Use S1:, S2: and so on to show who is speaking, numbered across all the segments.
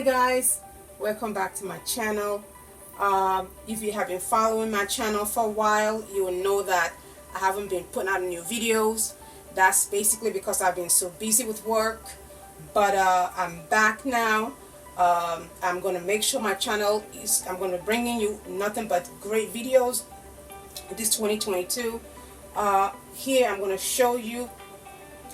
S1: guys, welcome back to my channel. If you have been following my channel for a while, you will know that I haven't been putting out new videos. That's basically because I've been so busy with work, but I'm back now. I'm going to make sure my channel is, I'm going to bring in you nothing but great videos this 2022. Here I'm going to show you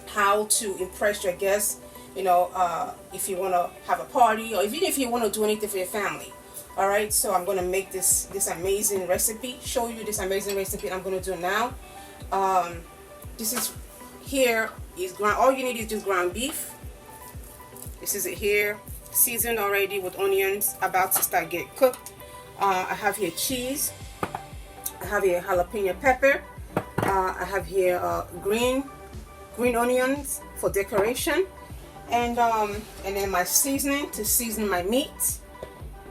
S1: how to impress your guests, you know, if you want to have a party, or even if you want to do anything for your family. Alright, so I'm going to make this amazing recipe, show you this amazing recipe I'm going to do now. This is, here is ground, all you need is just ground beef. This is it here, seasoned already with onions, about to start get cooked. I have here cheese, I have here jalapeno pepper, I have here green onions for decoration, and then my seasoning to season my meat,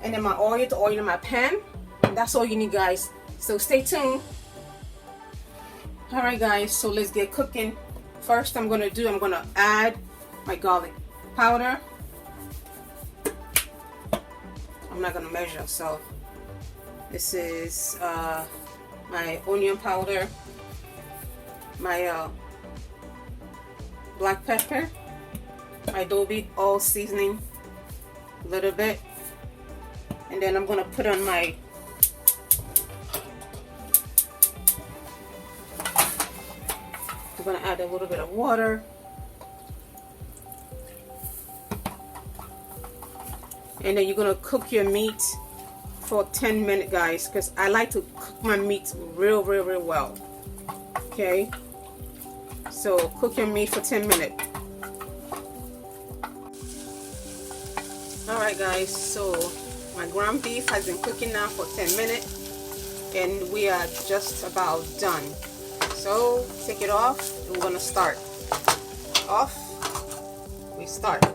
S1: and then my oil to oil in my pan. And that's all you need, guys, so stay tuned. Alright guys, so let's get cooking. First I'm gonna add my garlic powder. I'm not gonna measure, so this is my onion powder, my black pepper, my adobe all seasoning a little bit, and then I'm gonna put on my I'm gonna add a little bit of water, and then you're gonna cook your meat for 10 minutes, guys, because I like to cook my meat real well. Okay, so cook your meat for 10 minutes. Alright guys, so my ground beef has been cooking now for 10 minutes, and we are just about done. So take it off, and we're gonna start. Off, we start.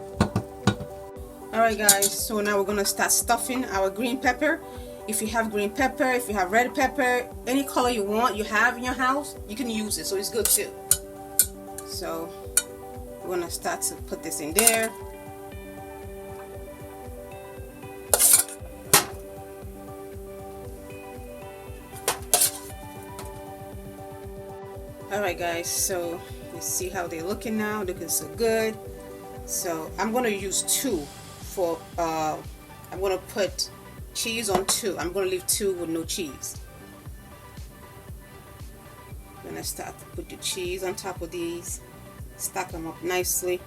S1: Alright guys, so now we're gonna start stuffing our green pepper. If you have green pepper, if you have red pepper, any color you want, you have in your house, you can use it, so it's good too. So we're gonna start to put this in there. Alright guys, so you see how they're looking now, looking so good. So I'm gonna use two for I'm gonna put cheese on two. I'm gonna leave two with no cheese. I'm gonna start to put the cheese on top of these, stack them up nicely.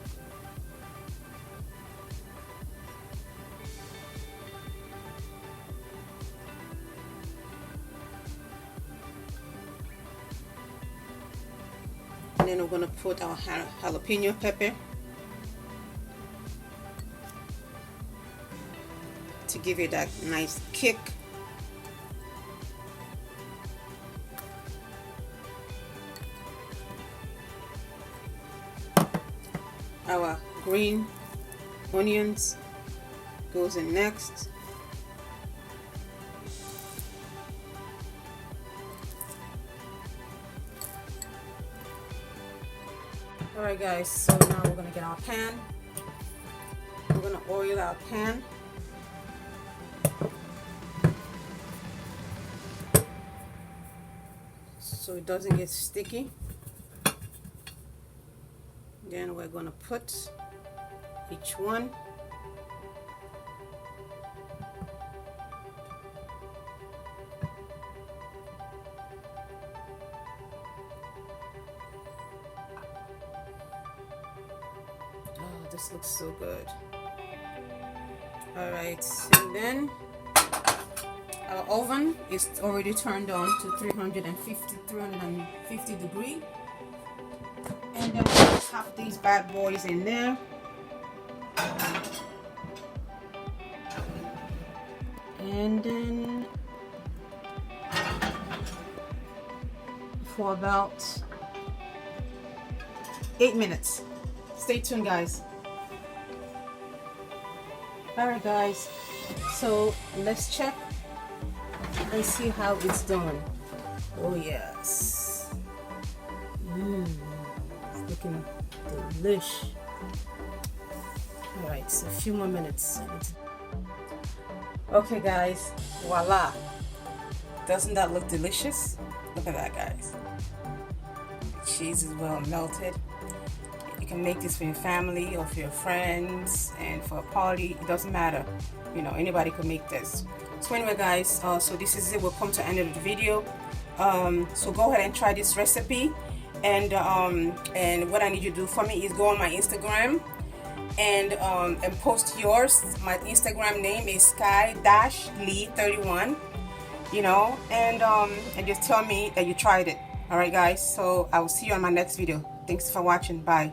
S1: And then we're gonna put our jalapeno pepper to give it that nice kick. Our green onions goes in next. Alright guys, so now we're gonna get our pan. We're gonna oil our pan. So it doesn't get sticky. Then we're gonna put each one. Oh, this looks so good. Alright, and then our oven is already turned on to 350 degrees, and then we'll have these bad boys in there. And then for about 8 minutes. Stay tuned, guys. Alright guys, so let's check and see how it's done. Oh yes, it's looking delish. Alright, so a few more minutes. Okay guys, voila. Doesn't that look delicious? Look at that, guys. The cheese is well melted. You can make this for your family or for your friends and for a party. It doesn't matter. You know, anybody could make this. So anyway guys, so this is it. We'll come to the end of the video. So go ahead and try this recipe. And what I need you to do for me is go on my Instagram and post yours. My Instagram name is sky-lee31, you know, and just tell me that you tried it. All right guys, so I will see you on my next video. Thanks for watching. Bye.